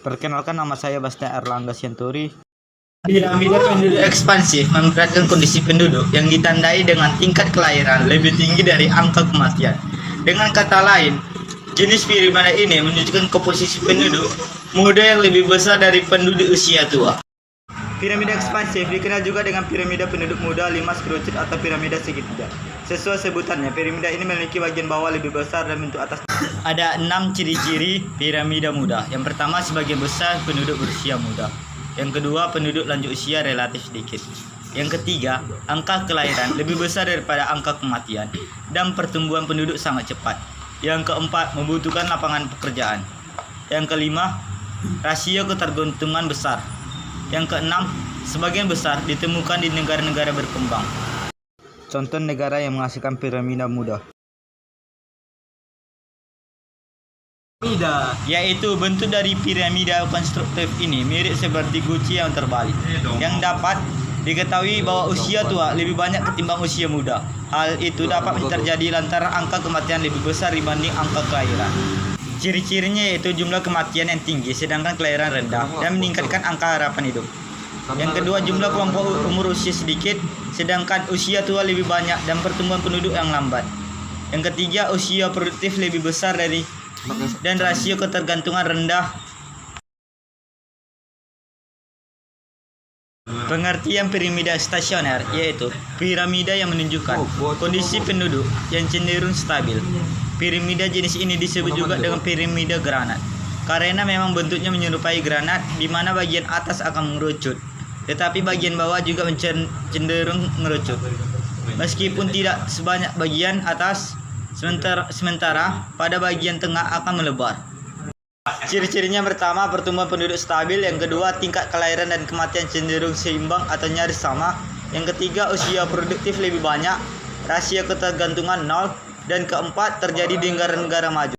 Perkenalkan, nama saya Bastian Erlangga Sianturi. Piramida penduduk ekspansif memperlihatkan kondisi penduduk yang ditandai dengan tingkat kelahiran lebih tinggi dari angka kematian. Dengan kata lain, jenis piramida ini menunjukkan komposisi penduduk muda yang lebih besar dari penduduk usia tua. Piramida ekspansif dikenal juga dengan piramida penduduk muda 5 kerucut atau piramida segitiga. Sesuai sebutannya, piramida ini memiliki bagian bawah lebih besar dan bentuk atas. Ada 6 ciri-ciri piramida muda. Yang pertama, sebagian besar penduduk berusia muda. Yang kedua, penduduk lanjut usia relatif sedikit. Yang ketiga, angka kelahiran lebih besar daripada angka kematian dan pertumbuhan penduduk sangat cepat. Yang keempat, membutuhkan lapangan pekerjaan. Yang kelima, rasio ketergantungan besar. Yang keenam, sebagian besar ditemukan di negara-negara berkembang. Contoh negara yang menghasilkan piramida muda yaitu bentuk dari piramida konstruktif ini mirip seperti guci yang terbalik, yang dapat diketahui bahwa usia tua lebih banyak ketimbang usia muda. Hal itu dapat terjadi lantaran angka kematian lebih besar dibanding angka kelahiran. Ciri-cirinya yaitu jumlah kematian yang tinggi sedangkan kelahiran rendah dan meningkatkan angka harapan hidup. Yang kedua, jumlah kelompok umur usia sedikit sedangkan usia tua lebih banyak dan pertumbuhan penduduk yang lambat. Yang ketiga, usia produktif lebih besar dan rasio ketergantungan rendah. Pengertian piramida stasioner yaitu piramida yang menunjukkan kondisi penduduk yang cenderung stabil. Piramida jenis ini disebut juga dengan piramida granat karena memang bentuknya menyerupai granat, di mana bagian atas akan mengerucut, tetapi bagian bawah juga cenderung mengerucut, meskipun tidak sebanyak bagian atas. Sementara pada bagian tengah akan melebar. Ciri-cirinya pertama, pertumbuhan penduduk stabil. Yang kedua, tingkat kelahiran dan kematian cenderung seimbang atau nyaris sama. Yang ketiga, usia produktif lebih banyak, rasio ketergantungan 0. Dan keempat, terjadi di negara-negara maju.